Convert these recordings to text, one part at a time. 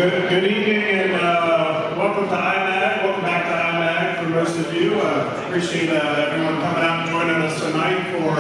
Good evening and welcome to IMAG. Welcome back to IMAG for most of you. Appreciate everyone coming out and joining us tonight for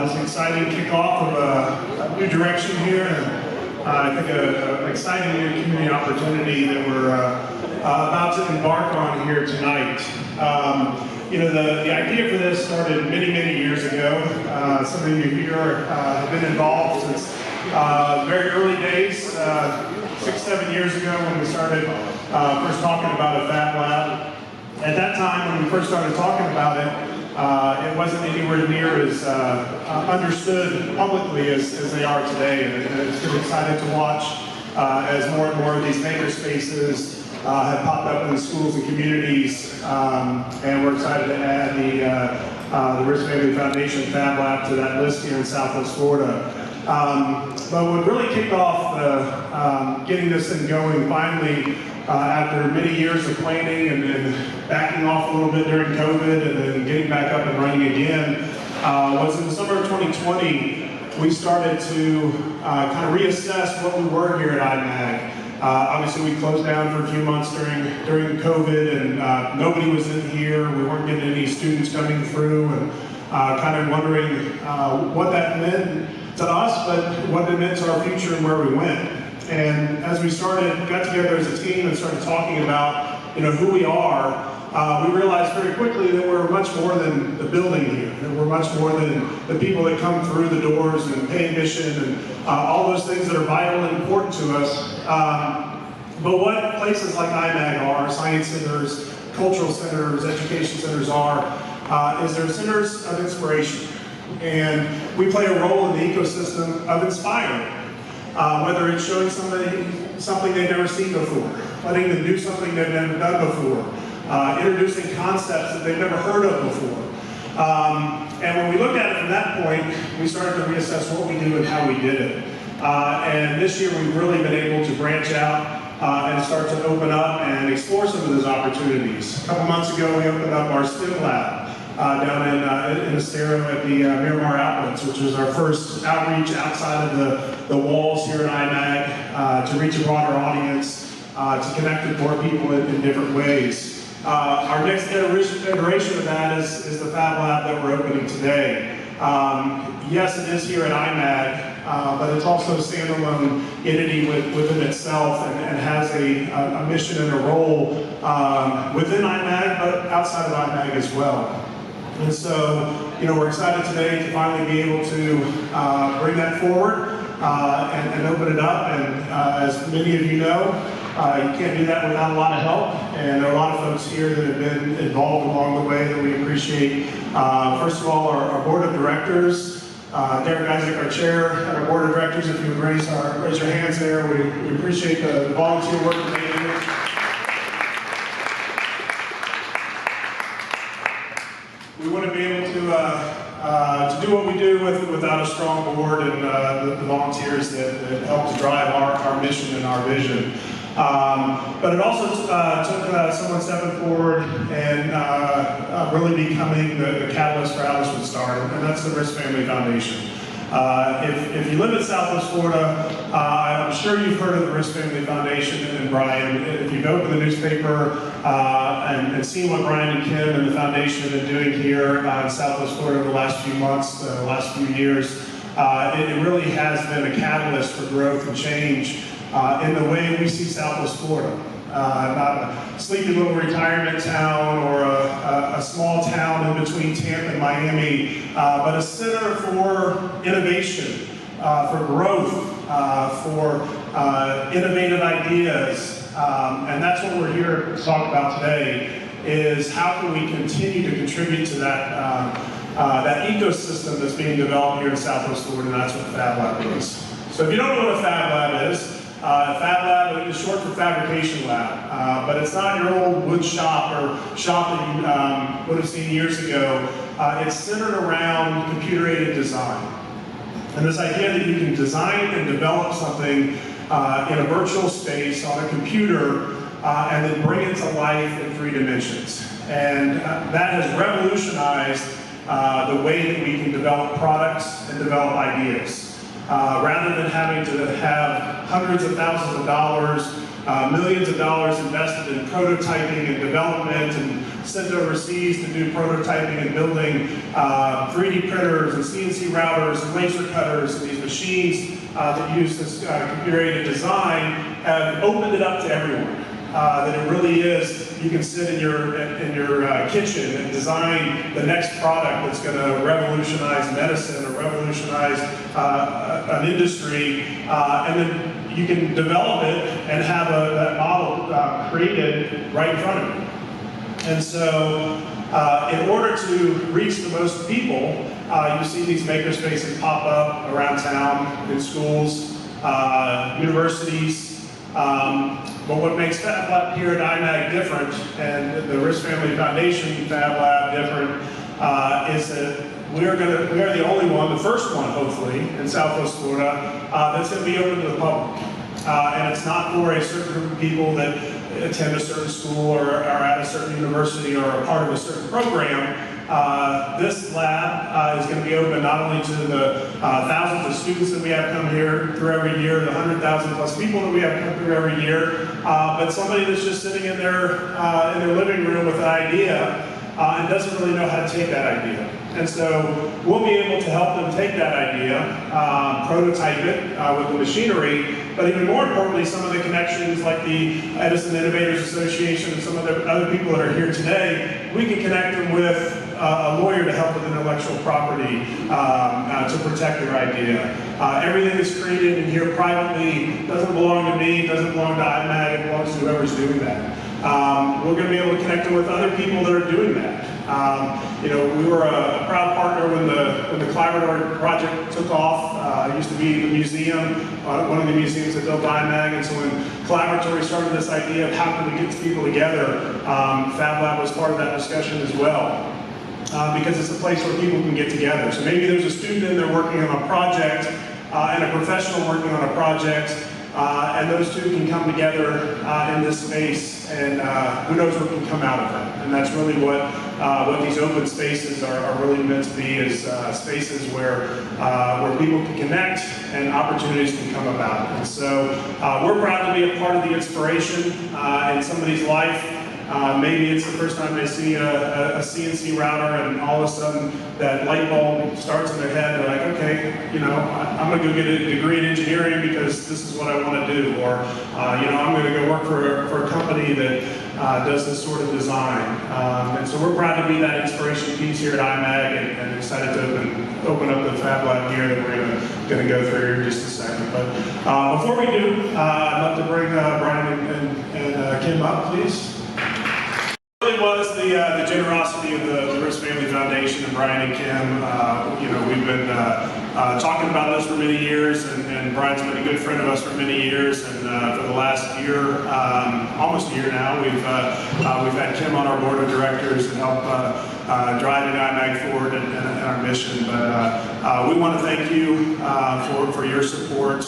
this exciting kickoff of a new direction here. And I think an exciting new community opportunity that we're about to embark on here tonight. You know, the idea for this started many years ago. Some of you here have been involved since very early days, 6-7 years ago when we started first talking about a FABLAB. At that time, when we first started talking about it, it wasn't anywhere near as understood publicly as they are today. And it's been exciting to watch as more and more of these maker spaces have popped up in the schools and communities, and we're excited to add the Rich Family Foundation FABLAB to that list here in Southwest Florida. But what really kicked off getting this thing going finally, after many years of planning and then backing off a little bit during COVID and then getting back up and running again, was in the summer of 2020, we started to kind of reassess what we were here at IMAG. Obviously, we closed down for a few months during COVID, and nobody was in here. We weren't getting any students coming through, and kind of wondering what that meant to us, but what it meant to our future and where we went. And as we got together as a team and started talking about, you know, who we are, we realized very quickly that we're much more than the building here. That we're much more than the people that come through the doors and pay admission and all those things that are vital and important to us. But what places like IMAG are, science centers, cultural centers, education centers are, is they're centers of inspiration. And we play a role in the ecosystem of inspiring. Whether it's showing somebody something they've never seen before, letting them do something they've never done before, introducing concepts that they've never heard of before. And when we looked at it from that point, we started to reassess what we do and how we did it. And this year we've really been able to branch out and start to open up and explore some of those opportunities. A couple months ago we opened up our STEM lab down in Estero at the Miramar Outlets, which was our first outreach outside of the walls here at IMAG to reach a broader audience, to connect with more people in different ways. Our next iteration of that is the FABLAB that we're opening today. Yes, it is here at IMAG, but it's also a standalone entity within itself and has a mission and a role within IMAG, but outside of IMAG as well. And so, you know, we're excited today to finally be able to bring that forward and open it up. And as many of you know, you can't do that without a lot of help. And there are a lot of folks here that have been involved along the way that we appreciate. First of all, our board of directors. Derek Isaac, our chair, and our board of directors, if you would raise your hands there. We appreciate the volunteer work that they do. We wouldn't be able to do what we do without a strong board and the volunteers that help to drive our mission and our vision. But it also took someone stepping forward and really becoming the catalyst for how this would start, and that's the Rich Family Foundation. If you live in Southwest Florida, I'm sure you've heard of the Rich Family Foundation and Brian. If you've opened the newspaper and seen what Brian and Kim and the foundation have been doing here in Southwest Florida over the last few months, the last few years, it really has been a catalyst for growth and change in the way we see Southwest Florida. Not a sleepy little retirement town or a small town in between Tampa and Miami, but a center for innovation, for growth, for innovative ideas. And that's what we're here to talk about today, is how can we continue to contribute to that ecosystem that's being developed here in Southwest Florida, and that's what FABLAB is. So if you don't know what a FABLAB is, FABLAB is short for Fabrication Lab, but it's not your old wood shop or shop that you would have seen years ago. It's centered around computer-aided design. And this idea that you can design and develop something in a virtual space on a computer and then bring it to life in 3 dimensions. And that has revolutionized the way that we can develop products and develop ideas. Rather than having to have hundreds of thousands of dollars, millions of dollars invested in prototyping and development and sent overseas to do prototyping and building 3D printers and CNC routers and laser cutters and these machines that use this computer-aided design have opened it up to everyone. That it really is, you can sit in your kitchen and design the next product that's going to revolutionize medicine or revolutionize an industry, and then you can develop it and have that model created right in front of you. And so, in order to reach the most people, you see these makerspaces pop up around town, in schools, universities. But what makes FabLab here at IMAG different, and the Wondrous Family Foundation FabLab different, is that we are the only one, the first one hopefully, in Southwest Florida, that's going to be open to the public. And it's not for a certain group of people that attend a certain school or are at a certain university or are part of a certain program. This lab is going to be open not only to the thousands of students that we have come here through every year, the 100,000 plus people that we have come through every year, but somebody that's just sitting in their living room with an idea and doesn't really know how to take that idea. And so we'll be able to help them take that idea, prototype it with the machinery, but even more importantly, some of the connections like the Edison Innovators Association and some of the other people that are here today, we can connect them with a lawyer to help with intellectual property to protect their idea. Everything is created in here privately, doesn't belong to me, doesn't belong to IMAG, it belongs to whoever's doing that. We're going to be able to connect them with other people that are doing that. You know, we were a proud partner when the Collaborator project took off. It used to be the museum, one of the museums that built IMAG, and so when Collaboratory started this idea of how can we get people together, FabLab was part of that discussion as well. Because it's a place where people can get together. So maybe there's a student in there working on a project and a professional working on a project, and those two can come together in this space, and who knows what can come out of that. And that's really what these open spaces are really meant to be, is spaces where people can connect and opportunities can come about. And so we're proud to be a part of the inspiration in somebody's life. Maybe it's the first time they see a CNC router and all of a sudden that light bulb starts in their head. They're like, okay, you know, I'm going to go get a degree in engineering because this is what I want to do. Or, you know, I'm going to go work for a company that does this sort of design. And so we're proud to be that inspiration piece here at IMAG, and excited to open up the FabLab here that we're going to go through here in just a second. But before we do, I'd love to bring Brian and Kim up, please. It really was the generosity of the Wondrous Family Foundation and Brian and Kim. You know, we've been talking about this for many years, and Brian's been a good friend of us for many years. And for the last year, almost a year now, we've had Kim on our board of directors and help driving IMAG forward and our mission. But we want to thank you for your support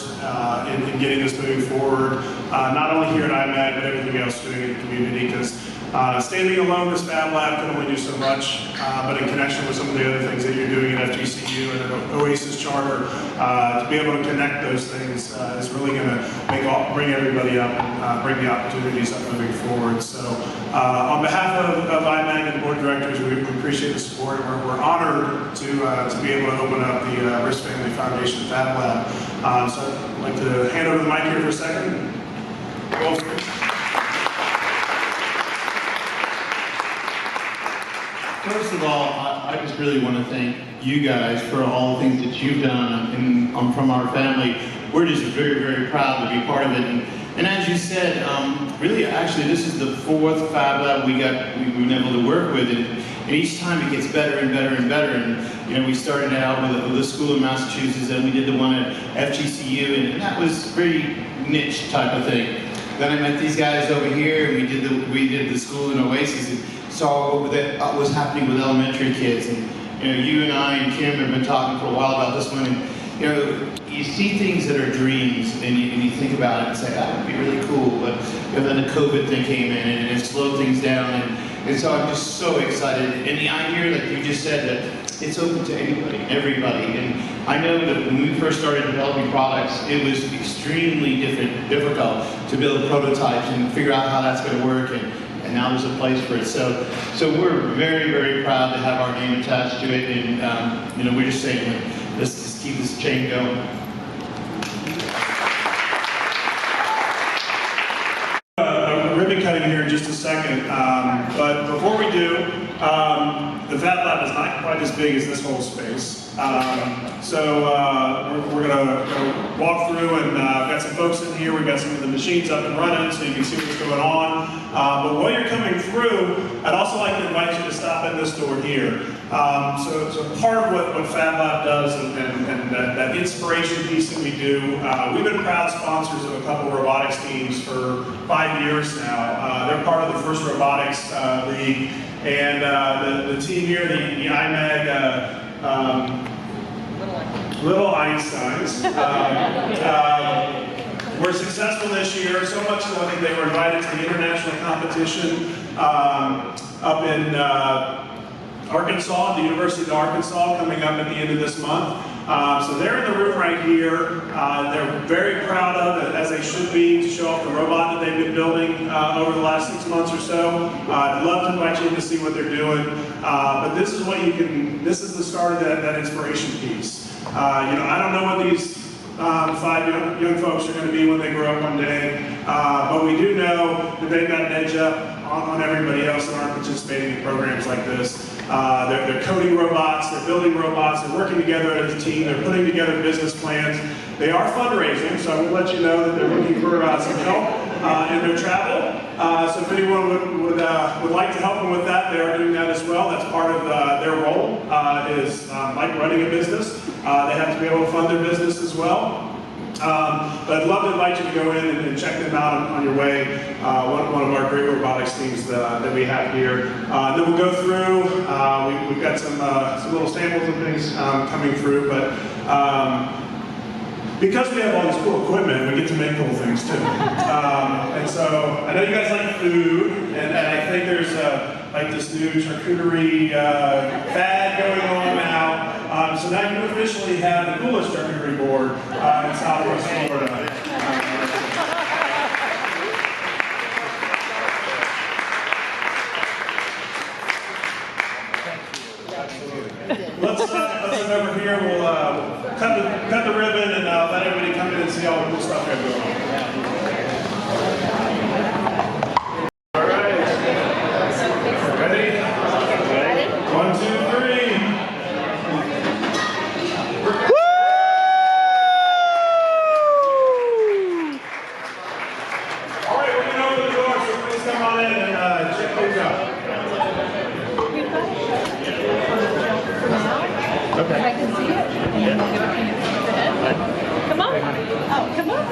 in getting this moving forward, not only here at IMAG, but everything else doing in the community. Because standing alone, this FabLab can only do so much, but in connection with some of the other things that you're doing at FGCU and at Oasis Charter, to be able to connect those things is really going to bring everybody up and bring the opportunities up moving forward. So on behalf of IMAG and the board of directors, we appreciate the support. We're honored to be able to open up the Wondrous Family Foundation FabLab. So I'd like to hand over the mic here for a second. First of all, I just really want to thank you guys for all the things that you've done, and from our family. We're just very, very proud to be part of it. And as you said, really, actually, this is the fourth FabLab we've been able to work with, and each time it gets better and better and better. And you know, we started out with the school in Massachusetts, and we did the one at FGCU, and that was very niche type of thing. Then I met these guys over here, and we did the school in Oasis, and saw what was happening with elementary kids. And you know, you and I and Kim have been talking for a while about this one. And you know, you see things that are dreams, and you think about it and say, that would be really cool. But you know, then the COVID thing came in, and it slowed things down. And so I'm just so excited. And the idea, like you just said, that it's open to anybody, everybody. And I know that when we first started developing products, it was extremely difficult to build prototypes and figure out how that's going to work. And now there's a place for it. So we're very, very proud to have our name attached to it. And you know, we're just saying, let's just keep this chain going. Ribbon cutting here in just a second, but before we do, the FABLAB is not quite as big as this whole space. We're gonna walk through, and I've got some folks in here. We've got some of the machines up and running, so you can see what's going on. But while you're coming through, I'd also like to invite you to stop in this door here. So part of what FABLAB does, and that inspiration piece that we do, we've been proud sponsors of a couple of robotics teams for 5 years now. They're part of the First Robotics League, and the team here, the IMAG Little Einsteins, were successful this year, so much so I think they were invited to the international competition up in Arkansas, the University of Arkansas, coming up at the end of this month. So they're in the room right here. They're very proud of it, as they should be, to show off the robot that they've been building over the last 6 months or so. I'd love to invite you in to see what they're doing. But this is what you can, this is the start of that inspiration piece. You know, I don't know what these 5 young folks are going to be when they grow up one day, but we do know that they've got an edge up on everybody else that aren't participating in programs like this. They're coding robots, they're building robots, they're working together as a team, they're putting together business plans. They are fundraising, so I will let you know that they're looking for some help in their travel. So if anyone would like to help them with that, they are doing that as well. That's part of their role, is like running a business. They have to be able to fund their business as well. But I'd love to invite you to go in and check them out on your way. One of our great robotics teams that we have here. Then we'll go through. We've got some little samples and things coming through, but because we have all this cool equipment, we get to make cool things too. And so I know you guys like food, and I think there's like this new charcuterie fad going on now. So now you officially have the coolest charcuterie board in Southwest Florida. Let's head over here. We'll cut the ribbon and let everybody come in and see all the cool stuff we have going on. All right. Ready? Ready? 1, 2, 3. Woo! All right, we're going to open the door, so please come on in and check things out. Okay. I can see it. Come on. Oh, come on.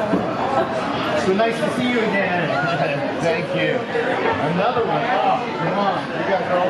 So nice to see you again. Thank you. Another one. Oh, come on. You guys are all